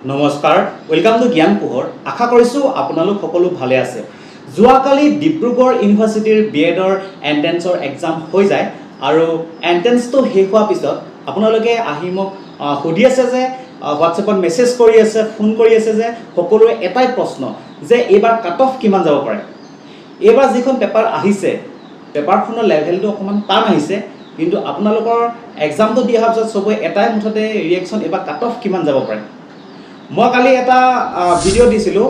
নমস্কাৰ welcome to জ্ঞান পোহৰ আশা কৰিছো আপোনালোক সকলো ভালে আছে যোৱাকালি ডিব্ৰুগড় ইউনিভাৰ্চিটিৰ বিএডৰ এন্ট্ৰেন্সৰ এক্সাম হৈ যায় আৰু এন্ট্ৰেন্সটো শেষ হোৱাৰ পিছত আপোনালোকে আহি মোক সুধি আছে যে হোৱাটছএপত মেছেজ কৰি আছে ফোন কৰি আছে যে সকলোৰে এটাই প্ৰশ্ন যে এইবাৰ কাট অফ কিমান যাব পাৰে এইবাৰ যিখন পেপাৰ আহিছে পেপাৰখনৰ লেভেলটো অকমান টান আহিছে কিন্তু আপোনালোকৰ এক্সামটো দিয়া হোৱাৰ পিছত সবে এটাই মুঠতে ৰিয়েকচন এইবাৰ কাট অফ কিমান যাব পাৰে মই কালি এটা ভিডিও দিছিলো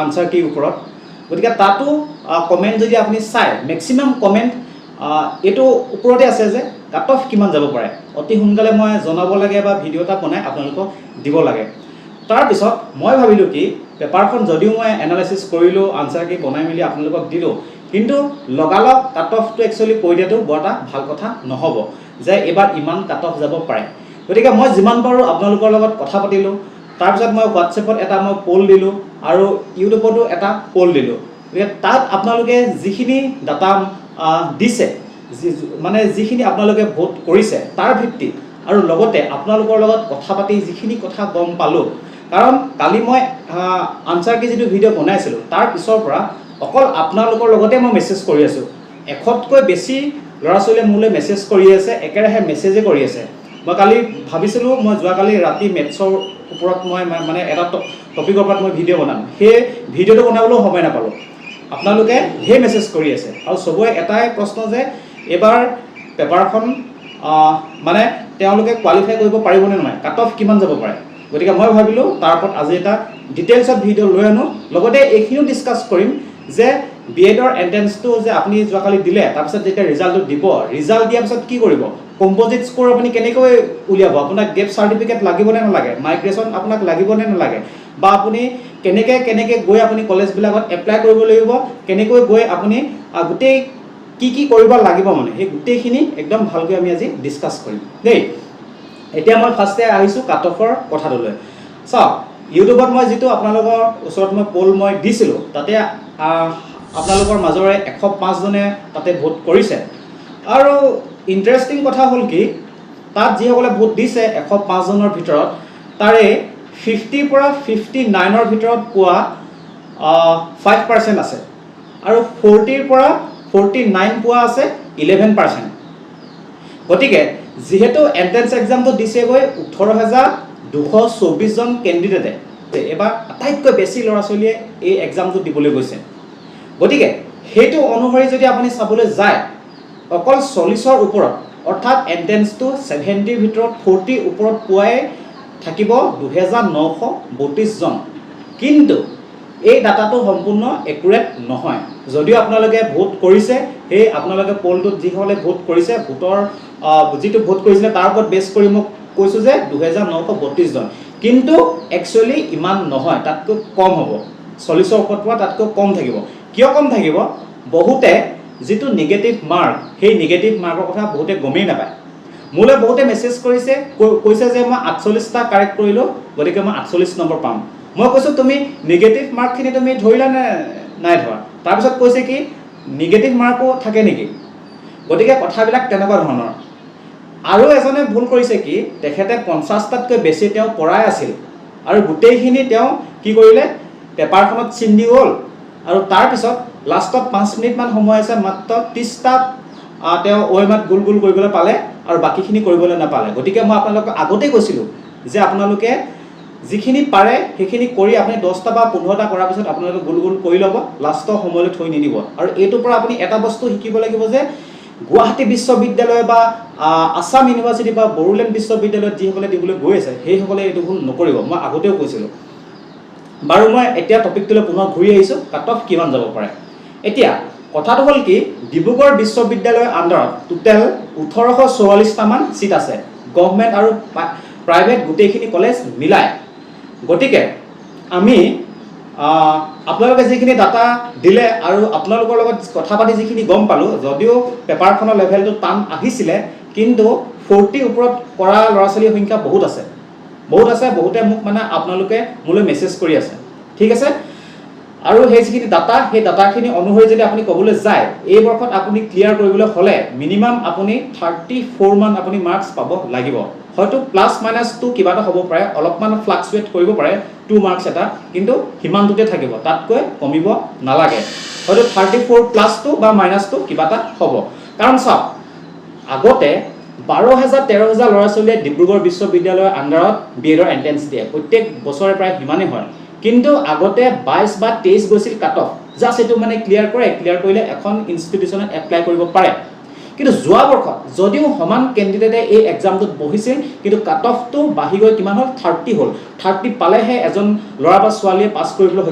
আনসাৰ কি ওপৰত গতিকে তাতো কমেন্ট যদি আপুনি চাই ম্যাক্সিমাম কমেন্ট এটো ওপৰতে আছে যে কাট অফ কিমান যাব পাৰে অতি সোনকালে মই জনাব লাগে বা ভিডিও এটা বনাই আপোনালোকক দিব লাগে তাৰ পিছত মই ভাবিলো কি পেপাৰখন যদিও মই এনালাইসিস কৰিলো আনসাৰ কি বনাই মিলি আপোনালোকক দিলো কিন্তু লগালগ কাট অফটো একচুয়ালি কৈ দিয়াটো বড়টা ভাল কথা নহব যে এবাৰ ইমান কাট অফ যাব পাৰে গতিকে মই যিমান পাৰো আপোনালোকৰ লগত কথা পাতিলো তাৰ পিছত মই হোৱাটছএপত এটা মই পোল দিলো আৰু ইউটিউবতো এটা পোল দিলো তাত আপোনালোকে যিখিনি ডাটা দিছে মানে যিখিনি আপোনালোকে ভোট কৰিছে তাৰ ভিত্তিত আৰু লগতে আপোনালোকৰ লগত কথা পাতি যিখিনি কথা গম পালো কাৰণ কালি মই আনসাৰ কি যেটো ভিডিও বনাইছিলো তাৰ পিছৰ পৰা অকল আপোনালোকৰ লগতে মই মেছেজ কৰি আছো এখতকৈ বেছি লৰাছলে মোলে মেছেজ কৰি আছে একেৰাহে মেছেজে কৰি আছে মই কালি ভাবিছিলো মই যোৱাকালি ৰাতি মেথছৰ ওপৰত মই মানে এটা টপিকৰ ওপৰত মই ভিডিও বনাম হে ভিডিওটো বনাবলৈ সময় নাপালো আপোনালোকে হে মেছেজ কৰি আছে আৰু সবয়ে এটাই প্ৰশ্ন যে এবাৰ পেপাৰখন মানে তেওঁলোকে কোৱালিফাই কৰিব পাৰিবনে নহয় কাট অফ কিমান যাব পাৰে গতিকে মই ভাবিলো তাৰ ওপৰত আজি এটা ডিটেইলছত ভিডিও লৈ আনো লগতে এইখিনিও ডিসকাস কৰিম যে বিএডৰ এন্ট্ৰেন্সটো যে আপুনি যোৱাকালি দিলে তাৰ পিছত যেতিয়া ৰিজাল্টটো দিব ৰিজাল্ট দিয়াৰ পিছত কি কৰিব কম্পোজিট স্কোৰ আপুনি কেনেকৈ উলিয়াব আপোনাক গেপ সাৰ্টিফিকেট লাগিব নে নালাগে মাইগ্ৰেশন আপোনাক লাগিব নে নালাগে বা আপুনি কেনেকৈ গৈ আপুনি কলেজ বিলাকত এপ্লাই কৰিব লাগিব কেনেকৈ গৈ আপুনি গোটেই কি কৰিব লাগিব মানে এই গোটেইখিনি একদম ভালকৈ আমি আজি ডিসকাস কৰিম দেই এতিয়া মই ফাৰ্স্টে আহিছো কাট অফৰ কথাটোলৈ চাওক ইউটিউবত মই যেটো আপোনালোকৰ ওচৰত মই পোল মই দিছিলো তাতে আপোনালোকৰ মাজৰে 105 জনে তাতে ভোট কৰিছে আৰু ইন্টাৰেষ্টিং কথা হল কি তাত যিসকলে ভোট দিছে 105 জনৰ ভিতৰত তাৰে 50 পৰা 59 ৰ ভিতৰত পোৱা 5% আছে আৰু 40 পৰা 49 পোৱা আছে 11% গতিকে যেহেতু এন্ট্ৰেন্স এক্সামটো দিছে গৈ 18224 জন ক্যান্ডিডেটে এবাৰ আটাইতকৈ বেছি লৰাছলিয়ে এই এক্সামটো দিবলৈ গৈছে গতিকে হেতু অনুসৰি যদি আপুনি চাবলৈ যায় অকল 40 ৰ ওপৰত অৰ্থাৎ এন্ট্ৰেন্সটো 70 ৰ ভিতৰত 40 ওপৰত পোৱাই থাকিব 2932 জন কিন্তু এই ডাটাটো সম্পূৰ্ণ একুৰেট নহয় যদিও আপোনালোকে ভোট কৰিছে এই আপোনালোকে পোলটোত যিসকলে ভোট কৰিছে ভোটৰ যেটো ভোট কৰিছিলে তাৰ ওপৰত বেছ কৰি মোক কৈছো যে 2932 জন কিন্তু একচুয়ালি ইমান নহয় তাতকৈ কম হ'ব 40 ৰ ওপৰত পোৱা তাতকৈ কম থাকিব কিয় কম থাকিব বহুতে যেটো নেগেটিভ মাৰ্ক সেই নেগেটিভ মাৰ্কৰ কথা বহুতে গমেই নাপায় মোলে বহুতে মেছেজ কৰিছে কৈছে যে মই 48 টা কাৰেক্ট কৰিলো গতিকে মই 48 নম্বৰ পাম মই কৈছো তুমি নেগেটিভ মাৰ্ক খিনি তুমি ধৰিলা নে নাই ধৰা তাৰ পিছত কৈছে কি নেগেটিভ মাৰ্কও থাকে নেকি গতিকে কথাবিলাক তেনেকুৱা ধৰণৰ আৰু এজনে ভুল কৰিছে কি তেখেতে 50 টাতকৈ বেছি তেওঁ পঢ়াই আছিল আৰু গোটেইখিনি তেওঁ কি কৰিলে পেপাৰখনত চিন্দি হ'ল আৰু তাৰ পিছত লাষ্টত 5 মিনিট মান সময় আছে মাত্ৰ 30 টা তেওঁ ওইমাত গুল কৰিবলৈ পালে আৰু বাকিখিনি কৰিবলৈ নাপালে গতিকে মই আপোনালোকক আগতে কৈছিলো যে আপোনালোকে যিখিনি পাৰে সেইখিনি কৰি আপুনি 10 টা বা 15 টা কৰাৰ পিছত আপোনালোকে গুল কৰি ল'ব লাষ্টৰ সময়লৈ থৈ নিদিব আৰু এইটোৰ পৰা আপুনি এটা বস্তু শিকিব লাগিব যে গুৱাহাটী বিশ্ববিদ্যালয় বা আসাম ইউনিভাৰ্সিটি বা বড়োলেণ্ড বিশ্ববিদ্যালয়ত যিসকলে দিবলৈ গৈ আছে সেইসকলে এইটো ভুল নকৰিব মই আগতেও কৈছিলো বাৰু মই এতিয়া টপিকটোলৈ পুনৰ ঘূৰি আহিছো কাট অফ কিমান যাব পাৰে এতিয়া কথাটো হল কি ডিব্ৰুগড় বিশ্ববিদ্যালয়ৰ আন্ডাৰত টোটাল 1844 টা মান সিট আছে গভৰ্ণমেন্ট আৰু প্ৰাইভেট গোটেইখিনি কলেজ মিলাই গতিকে আমি আপোনালোকে যিখিনি ডাটা দিলে আৰু আপোনালোকৰ লগত কথা পাতি যিখিনি গম পালো যদিও পেপাৰখনৰ লেভেলটো টান আহিছিলে কিন্তু 40 ওপৰত কৰা লৰাছলিৰ সংখ্যা বহুত আছে বহুতে মোক মানে আপোনালোকে মোলৈ মেছেজ কৰি আছে ঠিক আছে আৰু সেই যিখিনি ডাটা সেই ডাটাখিনি অনুসৰি যদি আপুনি কবলৈ যায় এই বৰ্ষত আপুনি ক্লিয়াৰ কৰিবলৈ হলে মিনিমাম আপুনি 34 মান আপুনি মাৰ্কস পাব লাগিব হয়তো প্লাছ মাইনাছটো কিবা এটা হ'ব পাৰে, অলপমান ফ্লাকচুৱেট কৰিব পাৰে 2 মাৰ্কছ এটা, কিন্তু সিমানটোতে থাকিব, তাতকৈ কমিব নালাগে। হয়তো 34 প্লাছটো বা মাইনাছটো কিবা এটা হ'ব। কাৰণ চাওক, আগতে 12,000 13,000 ল'ৰা ছোৱালীয়ে ডিব্ৰুগড় বিশ্ববিদ্যালয়ৰ আণ্ডাৰত BEdৰ এণ্ট্ৰেঞ্চ দিয়ে, প্ৰত্যেক বছৰে প্ৰায় সিমানেই হয়। কিন্তু আগতে 22 বা 23 গৈছিল কাট অফ, জাষ্ট এইটো মানে ক্লিয়াৰ কৰিলে এখন ইনষ্টিটিউচনত এপ্লাই কৰিব পাৰে। কিন্তু যোৱা বৰ্ষত যদিও সমান কেণ্ডিডেটে এই এক্সামটোত বহিছিল, কিন্তু কাট অফটো বাঢ়ি গৈ কিমান হ'ল 30 হ'ল। 30 পালেহে এজন ল'ৰা বা ছোৱালীয়ে পাছ কৰিবলৈ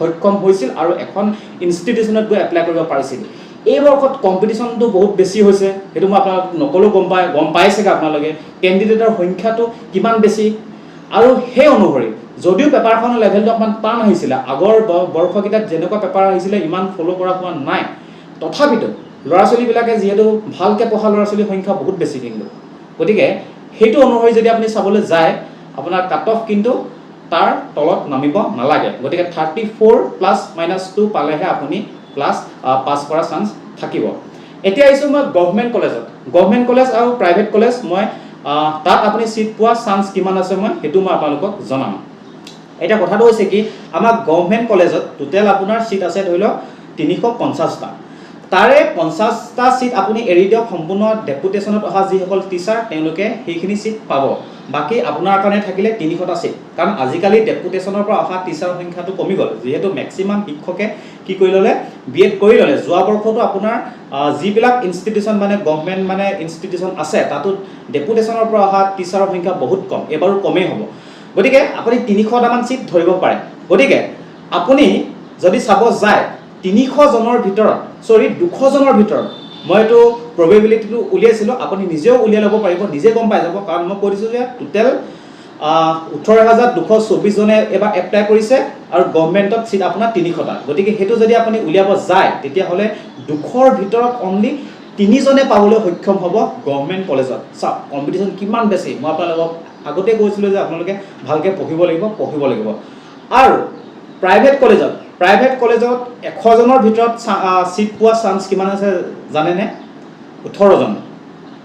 সক্ষম হৈছিল আৰু এখন ইনষ্টিটিউচনত গৈ এপ্লাই কৰিব পাৰিছিল। এই বৰ্ষত কম্পিটিশ্যনটো বহুত বেছি হৈছে, সেইটো মই আপোনালোকক নকলেও গম পাই চাগে আপোনালোকে কেণ্ডিডেটৰ সংখ্যাটো কিমান বেছি। আৰু সেই অনুসৰি যদিও পেপাৰখনৰ লেভেলটো অকণমান টান আহিছিলে, আগৰ বৰ্ষকেইটাত যেনেকুৱা পেপাৰ আহিছিলে ইমান ফ'ল' কৰা হোৱা নাই, তথাপিতো ল'ৰা ছোৱালীবিলাকে যিহেতু ভালকৈ পঢ়া ল'ৰা ছোৱালীৰ সংখ্যা বহুত বেছি, কিন্তু গতিকে সেইটো অনুসৰি যদি আপুনি চাবলৈ যায়, আপোনাৰ কাট অফ কিন্তু তাৰ তলত নামিব নালাগে। গতিকে 34 প্লাছ মাইনাছ 2 পালেহে আপুনি পাছ কৰা চান্স থাকিব। এতিয়া আহিছোঁ মই গভৰ্ণমেণ্ট কলেজত। গভৰ্ণমেণ্ট কলেজ আৰু প্ৰাইভেট কলেজ মই তাত আপুনি ছিট পোৱা চান্স কিমান আছে সেইটো মই আপোনালোকক জনাম। এতিয়া কথাটো হৈছে কি, আমাৰ গভৰ্ণমেণ্ট কলেজত টোটেল আপোনাৰ ছিট আছে ধৰি লওক 350টা। তাৰে 50টা ছিট আপুনি এৰি দিয়ক সম্পূৰ্ণ ডেপুটেশ্যনত অহা যিসকল টিচাৰ তেওঁলোকে সেইখিনি ছিট পাব। বাকী আপোনাৰ কাৰণে থাকিলে 300টা ছিট, কাৰণ আজিকালি ডেপুটেশ্যনৰ পৰা অহা টিচাৰৰ সংখ্যাটো কমি গ'ল, যিহেতু মেক্সিমাম শিক্ষকে কি কৰি ল'লে, BEd কৰি ল'লে। যোৱা বৰ্ষতো আপোনাৰ যিবিলাক ইনষ্টিটিউচন মানে গভৰ্ণমেণ্ট মানে ইনষ্টিটিউচন আছে, তাতো ডেপুটেশ্যনৰ পৰা অহা টিচাৰৰ সংখ্যা বহুত কম, এইবাৰো কমেই হ'ব। গতিকে আপুনি 300টামান ছিট ধৰিব পাৰে। গতিকে আপুনি যদি চাব যায় 200 জনৰ ভিতৰত মই এইটো প্ৰবেবিলিটিটো উলিয়াইছিলোঁ, আপুনি নিজেও উলিয়াই ল'ব পাৰিব, নিজে গম পাই যাব। কাৰণ মই কৈ দিছোঁ যে টোটেল 18,224 জনে এবাৰ এপ্লাই কৰিছে আৰু গভৰ্ণমেণ্টত ছিট আপোনাৰ 300টা। গতিকে সেইটো যদি আপুনি উলিয়াব যায়, তেতিয়াহ'লে 200ৰ ভিতৰত অনলি 3 জনে পাবলৈ সক্ষম হ'ব গভৰ্ণমেণ্ট কলেজত। চাওক কম্পিটিশ্যন কিমান বেছি। মই আপোনালোকক আগতে কৈছিলোঁ যে আপোনালোকে ভালকৈ পঢ়িব লাগিব। আৰু প্ৰাইভেট কলেজত 100 জনৰ ভিতৰত ছিট পোৱা চান্স কিমান আছে জানেনে? 18 জন।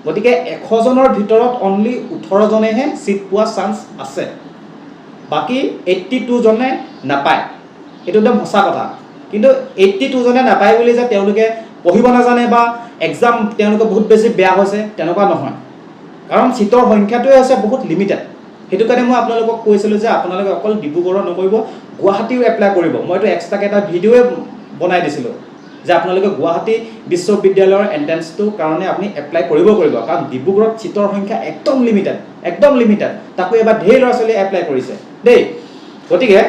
গতিকে 100 জনৰ ভিতৰত অনলি 18 জনেহে ছিট পোৱা চান্স আছে, বাকী 82 জনে নাপায়। এইটো একদম সঁচা কথা। কিন্তু 82 জনে নাপায় বুলি যে তেওঁলোকে পঢ়িব নাজানে বা এক্সাম তেওঁলোকে বহুত বেছি বেয়া হৈছে তেনেকুৱা নহয়, কাৰণ ছিটৰ সংখ্যাটোৱে হৈছে বহুত লিমিটেড। সেইটো কাৰণে মই আপোনালোকক কৈছিলোঁ যে আপোনালোকে অকল ডিব্ৰুগড়ৰ নকৰিব, গুৱাহাটীও এপ্লাই কৰিব। মইতো এক্সট্ৰাকৈ এটা ভিডিঅ'ই বনাই দিছিলোঁ যে আপোনালোকে গুৱাহাটী বিশ্ববিদ্যালয়ৰ এণ্ট্ৰেঞ্চটোৰ কাৰণে আপুনি এপ্লাই কৰিব, কাৰণ ডিব্ৰুগড়ত ছিটৰ সংখ্যা একদম লিমিটেড। তাকো এবাৰ ঢেৰ ল'ৰা ছোৱালীয়ে এপ্লাই কৰিছে দেই। গতিকে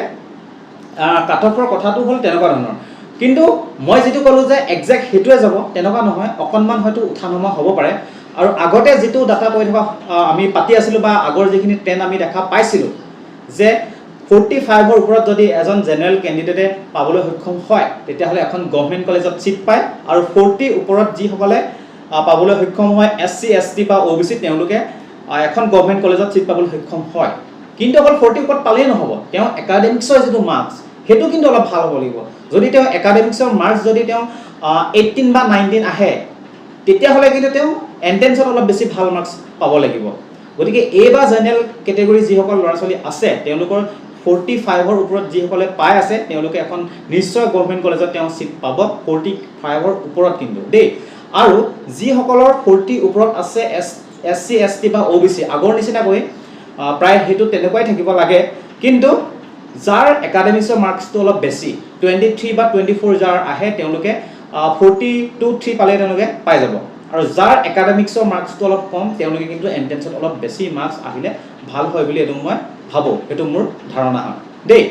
কাট অফৰ কথাটো হ'ল তেনেকুৱা ধৰণৰ। কিন্তু মই যিটো ক'লোঁ যে একজেক্ট সেইটোৱে যাব তেনেকুৱা নহয়, অকণমান হয়তো উঠা নমা হ'ব পাৰে। আৰু আগতে যিটো ডাটা কৈ থকা আমি পাতি আছিলোঁ বা আগৰ যিখিনি ট্ৰেণ্ড আমি দেখা পাইছিলোঁ যে 45ৰ ওপৰত যদি এজন জেনেৰেল কেণ্ডিডেটে পাবলৈ সক্ষম হয়, তেতিয়াহ'লে এখন গভৰ্ণমেণ্ট কলেজত ছিট পায়। আৰু 40 ওপৰত যিসকলে পাবলৈ সক্ষম হয় SC ST বা OBC, তেওঁলোকে এখন গভৰ্ণমেণ্ট কলেজত ছিট পাবলৈ সক্ষম হয়। কিন্তু অকল 40 ওপৰত পালেই নহ'ব, তেওঁ একাডেমিক্সৰ যিটো মাৰ্কছ সেইটো কিন্তু অলপ ভাল হ'ব লাগিব। যদি তেওঁ একাডেমিক্সৰ মাৰ্কছ যদি তেওঁ 18 বা 19 আহে, তেতিয়াহ'লে কিন্তু তেওঁ এণ্ট্ৰেঞ্চত অলপ বেছি ভাল মাৰ্কছ পাব লাগিব। গতিকে এই বা জেনেৰেল কেটেগৰী যিসকল ল'ৰা ছোৱালী আছে, তেওঁলোকৰ 45ৰ ওপৰত যিসকলে পাই আছে, তেওঁলোকে এখন নিশ্চয় গভৰ্ণমেণ্ট কলেজত তেওঁ ছিট পাব 45ৰ ওপৰত কিন্তু দেই। আৰু যিসকলৰ 40 ওপৰত আছে SC ST বা OBC, আগৰ নিচিনাকৈ প্ৰায় সেইটো তেনেকুৱাই থাকিব লাগে। কিন্তু যাৰ একাডেমিক্সৰ মাৰ্কছটো অলপ বেছি, 23 বা 24 যাৰ আহে, তেওঁলোকে 42-3 পালে তেওঁলোকে পাই যাব। আৰু যাৰ একাডেমিক্সৰ মাৰ্কছটো অলপ কম, তেওঁলোকে কিন্তু এণ্ট্ৰেঞ্চত অলপ বেছি মাৰ্কছ আহিলে ভাল হয় বুলি এইটো মই ভাবোঁ, সেইটো মোৰ ধাৰণা হয় দেই।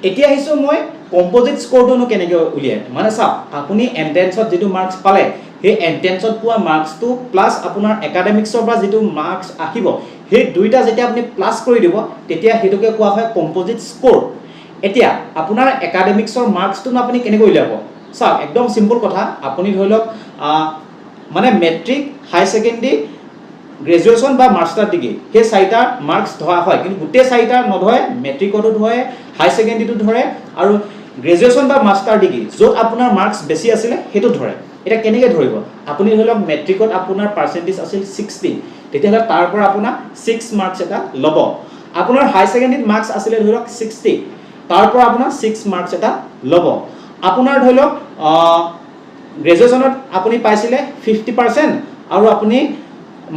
এতিয়া আহিছোঁ মই কম্প'জিট স্ক'ৰটোনো কেনেকৈ উলিয়াই। মানে চাওক, আপুনি এণ্ট্ৰেঞ্চত যিটো মাৰ্কছ পালে, সেই এণ্ট্ৰেঞ্চত পোৱা মাৰ্কছটো প্লাছ আপোনাৰ একাডেমিক্সৰ পৰা যিটো মাৰ্কছ আহিব, সেই দুইটা যেতিয়া আপুনি প্লাছ কৰি দিব, তেতিয়া সেইটোকে কোৱা হয় কম্প'জিট স্ক'ৰ। এতিয়া আপোনাৰ একাডেমিক্সৰ মাৰ্কছটোনো আপুনি কেনেকৈ উলিয়াব? চাওক, একদম চিম্পুল কথা। আপুনি ধৰি লওক মানে মেট্ৰিক, হাই ছেকেণ্ডেৰী, গ্ৰেজুৱেশ্যন বা মাষ্টাৰ ডিগ্ৰী, সেই 4টা মাৰ্কছ ধৰা হয়। কিন্তু গোটেই 4টা নধৰে, মেট্ৰিকতো ধৰে, হাই ছেকেণ্ডেৰীটো ধৰে আৰু গ্ৰেজুৱেশ্যন বা মাষ্টাৰ ডিগ্ৰী য'ত আপোনাৰ মাৰ্কছ বেছি আছিলে সেইটো ধৰে। এটা কেনেকৈ ধৰিব আপুনি ধৰি লওক মেট্ৰিকত আপোনাৰ পাৰ্চেণ্টেজ আছিল 60 তেতিয়াহ'লে তাৰ পৰা আপোনাৰ 6 মাৰ্কছ এটা ল'ব আপোনাৰ হাই ছেকেণ্ডেৰীত মাৰ্কছ আছিলে ধৰি লওক 60 তাৰ পৰা আপোনাৰ 6 মাৰ্কছ এটা ল'ব আপোনাৰ ধৰি লওক গ্ৰেজুৱেশ্যনত আপুনি পাইছিলে 50% আৰু আপুনি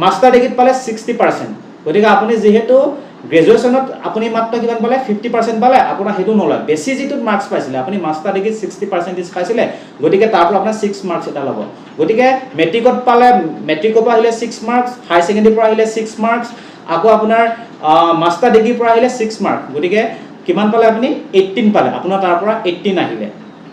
মাষ্টাৰ ডিগ্ৰীত পালে 60% গতিকে আপুনি যেহেতু গ্ৰেজুৱেশ্যনত আপুনি মাত্ৰ কিমান পালে 50% পালে আপোনাৰ সেইটো নলয় বেছি যিটো মাৰ্কছ পাইছিলে আপুনি মাষ্টাৰ ডিগ্ৰীত 60% পাইছিলে গতিকে তাৰ পৰা আপোনাৰ 6 মাৰ্কছ এটা ল'ব গতিকে মেট্ৰিকত পালে মেট্ৰিকৰ পৰা আহিলে 6 মাৰ্কছ হাই ছেকেণ্ডেৰীৰ পৰা আহিলে 6 মাৰ্কছ আকৌ আপোনাৰ মাষ্টাৰ ডিগ্ৰীৰ পৰা আহিলে 6 মাৰ্কছ গতিকে কিমান পালে আপুনি 18 পালে আপোনাৰ তাৰ পৰা 18 আহিলে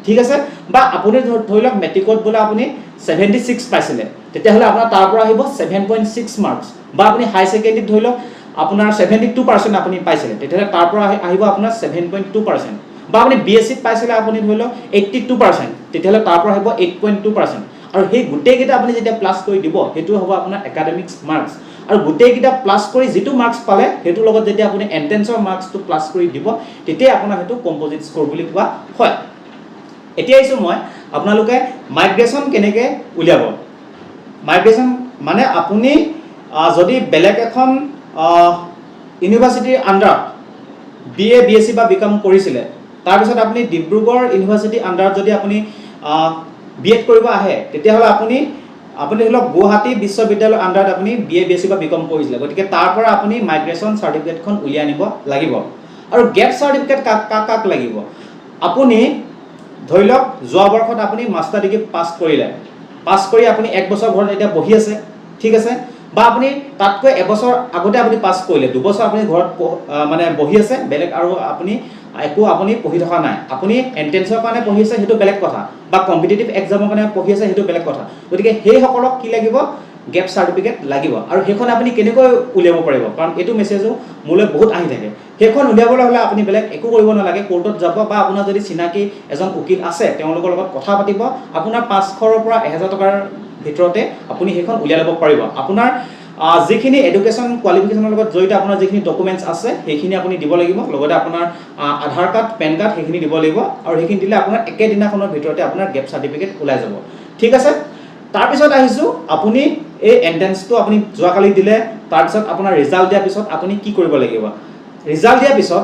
ঠিক আছে বা আপুনি ধৰি লওক মেট্ৰিকত বোলে আপুনি 76 পাইছিলে তেতিয়াহ'লে আপোনাৰ তাৰ পৰা আহিব 7.6 মাৰ্কছ বা আপুনি হাই ছেকেণ্ডেৰীত ধৰি লওক আপোনাৰ 72% আপুনি পাইছিলে তেতিয়াহ'লে তাৰ পৰা আহিব আপোনাৰ 7.2% বা আপুনি বিএছচিত পাইছিলে আপুনি ধৰি লওক 82% তেতিয়াহ'লে তাৰ পৰা আহিব 8.2% আৰু সেই গোটেইকেইটা আপুনি যেতিয়া প্লাছ কৰি দিব সেইটো হ'ব আপোনাৰ একাডেমিক্স মাৰ্কছ আৰু গোটেইকেইটা প্লাছ কৰি যিটো মাৰ্কছ পালে সেইটোৰ লগত যেতিয়া আপুনি এন্ট্ৰেন্সৰ মাৰ্কছটো প্লাছ কৰি দিব তেতিয়া আপোনাৰ সেইটো কম্পজিট স্ক'ৰ বুলি কোৱা হয় এতিয়া আহিছোঁ মই আপোনালোকে মাইগ্ৰেশ্যন কেনেকৈ উলিয়াব মাইগ্ৰেশ্যন মানে আপুনি যদি বেলেগ এখন ইউনিভাৰ্চিটিৰ আণ্ডাৰত BA BSc বা বিকম কৰিছিলে তাৰপিছত আপুনি ডিব্ৰুগড় ইউনিভাৰ্চিটিৰ আণ্ডাৰত যদি আপুনি B.Ed কৰিব আহে তেতিয়াহ'লে আপুনি ধৰি লওক গুৱাহাটী বিশ্ববিদ্যালয়ৰ আণ্ডাৰত আপুনি BA BSc বা বিকম কৰিছিলে গতিকে তাৰ পৰা আপুনি মাইগ্ৰেশ্যন চাৰ্টিফিকেটখন উলিয়াই আনিব লাগিব আৰু গেপ চাৰ্টিফিকেট কাক লাগিব আপুনি ধৰি লওক যোৱা বৰ্ষত আপুনি মাষ্টাৰ ডিগ্ৰী পাছ কৰিলে পাছ কৰি আপুনি 1 বছৰ ঘৰত এতিয়া বহি আছে ঠিক আছে বা আপুনি তাতকৈ এবছৰ আগতে আপুনি পাছ কৰিলে 2 বছৰ আপুনি ঘৰত মানে বহি আছে বেলেগ আৰু আপুনি আপুনি পঢ়ি থকা নাই আপুনি এন্ট্ৰেন্সৰ কাৰণে পঢ়ি আছে সেইটো বেলেগ কথা বা কম্পিটিটিভ এক্সামৰ কাৰণে পঢ়ি আছে সেইটো বেলেগ কথা গতিকে সেইসকলক কি লাগিব গেপ চাৰ্টিফিকেট লাগিব আৰু সেইখন আপুনি কেনেকৈ উলিয়াব পাৰিব কাৰণ এইটো মেছেজো মোলৈ বহুত আহি থাকে সেইখন উলিয়াবলৈ হ'লে আপুনি বেলেগ একো কৰিব নালাগে কোৰ্টত যাব বা আপোনাৰ যদি চিনাকি এজন উকিল আছে তেওঁলোকৰ লগত কথা পাতিব আপোনাৰ 500ৰ পৰা 1000 টকাৰ ভিতৰতে আপুনি সেইখন উলিয়াই ল'ব পাৰিব আপোনাৰ যিখিনি এডুকেশ্যন কোৱালিফিকেশ্যনৰ লগত জড়িত আপোনাৰ যিখিনি ডকুমেণ্টছ আছে সেইখিনি আপুনি দিব লাগিব লগতে আপোনাৰ আধাৰ কাৰ্ড পেন কাৰ্ড সেইখিনি দিব লাগিব আৰু সেইখিনি দিলে আপোনাৰ একেদিনাখনৰ ভিতৰতে আপোনাৰ গেপ চাৰ্টিফিকেট ওলাই যাব ঠিক আছে তাৰপিছত আহিছোঁ আপুনি এই এন্ট্ৰেন্সটো আপুনি যোৱাকালি দিলে তাৰপিছত আপোনাৰ ৰিজাল্ট দিয়াৰ পিছত আপুনি কি কৰিব লাগিব ৰিজাল্ট দিয়াৰ পিছত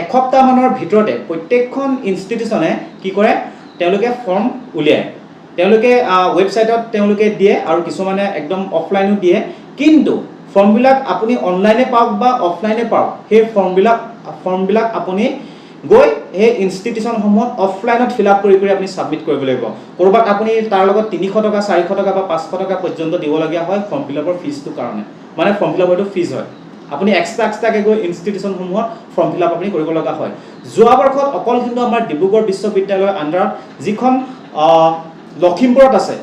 এসপ্তাহমানৰ ভিতৰতে প্ৰত্যেকখন ইনষ্টিটিউশ্যনে কি কৰে তেওঁলোকে ফৰ্ম উলিয়ায় তেওঁলোকে ৱেবছাইটত তেওঁলোকে দিয়ে আৰু কিছুমানে একদম অফলাইনো দিয়ে কিন্তু ফৰ্মবিলাক আপুনি অনলাইনে পাওক বা অফলাইনে পাওক সেই ফৰ্মবিলাক আপুনি গৈ সেই ইনষ্টিটিউশ্যনসমূহত অফলাইনত ফিল আপ কৰি আপুনি ছাবমিট কৰিব লাগিব ক'ৰবাত আপুনি তাৰ লগত 300 টকা 400 টকা বা 500 টকা পৰ্যন্ত দিবলগীয়া হয় ফৰ্ম ফিল আপৰ ফিজটোৰ কাৰণে মানে ফৰ্ম ফিল আপৰটো ফিজ হয় আপুনি এক্সট্ৰাকে গৈ ইনষ্টিটিউশ্যনসমূহত ফৰ্ম ফিল আপ আপুনি কৰিব লগা হয় যোৱা বৰ্ষত অকল কিন্তু আমাৰ ডিব্ৰুগড় বিশ্ববিদ্যালয়ৰ আণ্ডাৰত যিখন লখিমপুৰত আছে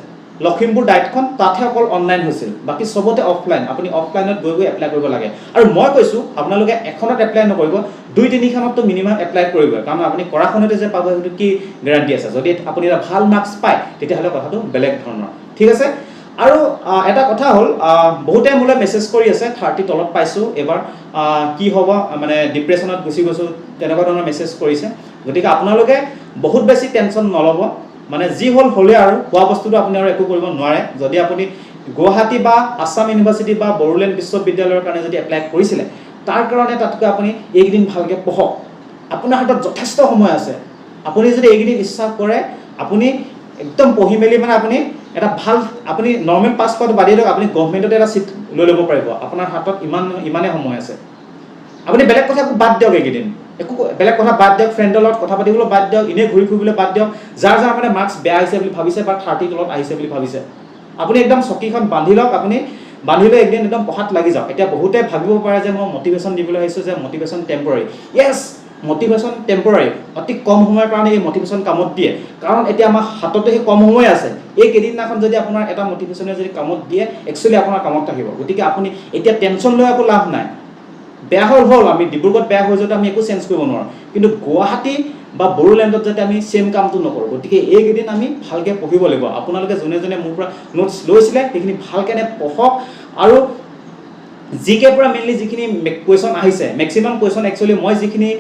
লখিমপুৰ ডাইটখন তাতহে অকল অনলাইন হৈছিল বাকি সবতে অফলাইন আপুনি অফলাইনত গৈ এপ্লাই কৰিব লাগে আৰু মই কৈছোঁ আপোনালোকে এখনত এপ্লাই নকৰিব 2-3খনততো মিনিমাম এপ্লাই কৰিব কাৰণ আপুনি কৰাখনতে যে পাব সেইটো কি গ্যাৰান্টি আছে যদি আপুনি এটা ভাল মাৰ্কছ পায় তেতিয়াহ'লে কথাটো বেলেগ ধৰণৰ ঠিক আছে আৰু এটা কথা হ'ল বহুতে মোলৈ মেছেজ কৰি আছে 30 তলত পাইছোঁ এবাৰ কি হ'ব মানে ডিপ্ৰেছনত গুচি গৈছোঁ তেনেকুৱা ধৰণৰ মেছেজ কৰিছে গতিকে আপোনালোকে বহুত বেছি টেনশ্যন নল'ব মানে যি হ'লে আৰু হোৱা বস্তুটো আপুনি আৰু একো কৰিব নোৱাৰে যদি আপুনি গুৱাহাটী বা আসাম ইউনিভাৰ্চিটি বা বড়োলেণ্ড বিশ্ববিদ্যালয়ৰ কাৰণে যদি এপ্লাই কৰিছিলে তাৰ কাৰণে তাতকৈ আপুনি এইকেইদিন ভালকৈ পঢ়ক আপোনাৰ হাতত যথেষ্ট সময় আছে আপুনি যদি এইকেইদিন ইচ্ছা কৰে আপুনি একদম পঢ়ি মেলি মানে আপুনি এটা ভাল আপুনি নৰ্মেল পাছ কৰাটো বাদ দিয়ক আপুনি গভৰ্ণমেণ্টত এটা চিট লৈ ল'ব পাৰিব আপোনাৰ হাতত ইমানে সময় আছে আপুনি বেলেগ কথা বাদ দিয়ক এইকেইদিন একো বেলেগ কথা বাদ দিয়ক ফ্ৰেণ্ডৰ লগত কথা পাতিবলৈ বাদ দিয়ক ইনে ঘূৰি ফুৰিবলৈ বাদ দিয়ক যাৰ মানে মাৰ্কছ বেয়া আহিছে বুলি ভাবিছে বা 30 তলত আহিছে বুলি ভাবিছে আপুনি একদম চকীখন বান্ধি লওক আপুনি বান্ধিলে একদিন একদম পঢ়াত লাগি যাওক এতিয়া বহুতে ভাবিব পাৰে যে মই মটিভেশ্যন দিবলৈ আহিছোঁ যে মটিভেশ্যন টেম্পৰাৰী য়েছ মটিভেশ্যন টেম্পৰাৰী অতি কম সময়ৰ কাৰণে এই মটিভেশ্যন কামত দিয়ে কাৰণ এতিয়া আমাৰ হাততে সেই কম সময় আছে এই কেইদিনখন যদি আপোনাৰ এটা মটিভেশ্যনে যদি কামত দিয়ে একচুৱেলি আপোনাৰ কামত থাকিব গতিকে আপুনি এতিয়া টেনশ্যন লৈ একো লাভ নাই বেয়া হ'ল আমি ডিব্ৰুগড়ত বেয়া হৈ যাওঁতে আমি একো চেঞ্জ কৰিব নোৱাৰোঁ কিন্তু গুৱাহাটী বা বড়োলেণ্ডত যাতে আমি সেম কামটো নকৰোঁ গতিকে এইকেইদিন আমি ভালকৈ পঢ়িব লাগিব আপোনালোকে যোনে মোৰ পৰা নোটছ লৈছিলে সেইখিনি ভালকৈ পঢ়ক আৰু জিকে পৰা মেইনলি যিখিনি কুৱেশ্যন আহিছে মেক্সিমাম কুৱেশ্যন একচুৱেলি মই যিখিনি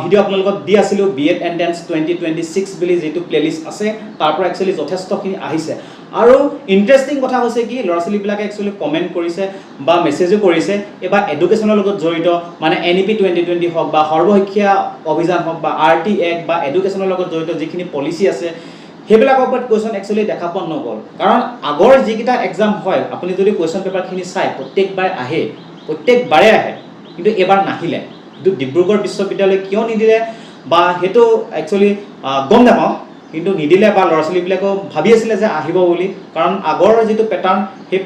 ভিডিঅ' আপোনালোকক দি আছিলোঁ বিএড এণ্ট্ৰেন্স 2026 বুলি যিটো প্লেলিষ্ট আছে তাৰ পৰা একচুৱেলি যথেষ্টখিনি আহিছে আৰু ইণ্টাৰেষ্টিং কথা হৈছে কি ল'ৰা ছোৱালীবিলাকে একচুৱেলি কমেণ্ট কৰিছে বা মেছেজো কৰিছে এবাৰ এডুকেশ্যনৰ লগত জড়িত মানে NEP 2020 হওক বা সৰ্বশিক্ষা অভিযান হওক বা RT Act বা এডুকেশ্যনৰ লগত জড়িত যিখিনি পলিচি আছে সেইবিলাকৰ ওপৰত কুৱেশ্যন একচুৱেলি দেখা পোৱা নগ'ল কাৰণ আগৰ যিকেইটা এক্সাম হয় আপুনি যদি কুৱেশ্যন পেপাৰখিনি চাই প্ৰত্যেকবাৰে আহে কিন্তু এবাৰ নাহিলে কিন্তু ডিব্ৰুগড় বিশ্ববিদ্যালয় কিয় নিদিলে বা সেইটো একচুৱেলি গম নাপাওঁ কিন্তু নিদিলে বা ল'ৰা ছোৱালীবিলাকেও ভাবি আছিলে যে আহিব বুলি কাৰণ আগৰ যিটো পেটাৰ্ণ সেই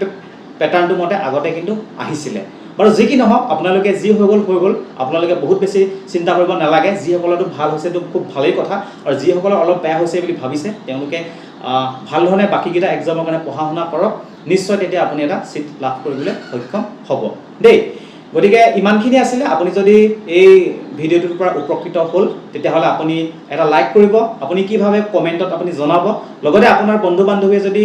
পেটাৰ্ণটো মতে আগতে কিন্তু আহিছিলে বাৰু যি কি নহওক আপোনালোকে যি হৈ গ'ল আপোনালোকে বহুত বেছি চিন্তা কৰিব নালাগে যিসকলৰতো ভাল হৈছেতো খুব ভালেই কথা আৰু যিসকলৰ অলপ বেয়া হৈছে বুলি ভাবিছে তেওঁলোকে ভাল ধৰণে বাকীকেইটা এক্সামৰ কাৰণে পঢ়া শুনা কৰক নিশ্চয় তেতিয়া আপুনি এটা চিট লাভ কৰিবলৈ সক্ষম হ'ব দেই গতিকে ইমানখিনি আছিলে আপুনি যদি এই ভিডিঅ'টোৰ পৰা উপকৃত হ'ল তেতিয়াহ'লে আপুনি এটা লাইক কৰিব আপুনি কি ভাবে কমেণ্টত আপুনি জনাব লগতে আপোনাৰ বন্ধু বান্ধৱীয়ে যদি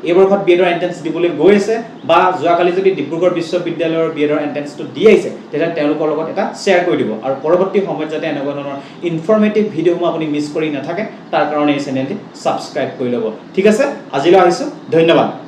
এই বৰ্ষত বিএডৰ এণ্ট্ৰেন্স দিবলৈ গৈ আছে বা যোৱাকালি যদি ডিব্ৰুগড় বিশ্ববিদ্যালয়ৰ বিএডৰ এণ্ট্ৰেন্সটো দি আহিছে তেতিয়া তেওঁলোকৰ লগত এটা শ্বেয়াৰ কৰি দিব আৰু পৰৱৰ্তী সময়ত যাতে এনেকুৱা ধৰণৰ ইনফৰ্মেটিভ ভিডিঅ'সমূহ আপুনি মিছ কৰি নাথাকে তাৰ কাৰণে এই চেনেলটি ছাবস্ক্ৰাইব কৰি ল'ব ঠিক আছে আজিলৈ আহিছোঁ ধন্যবাদ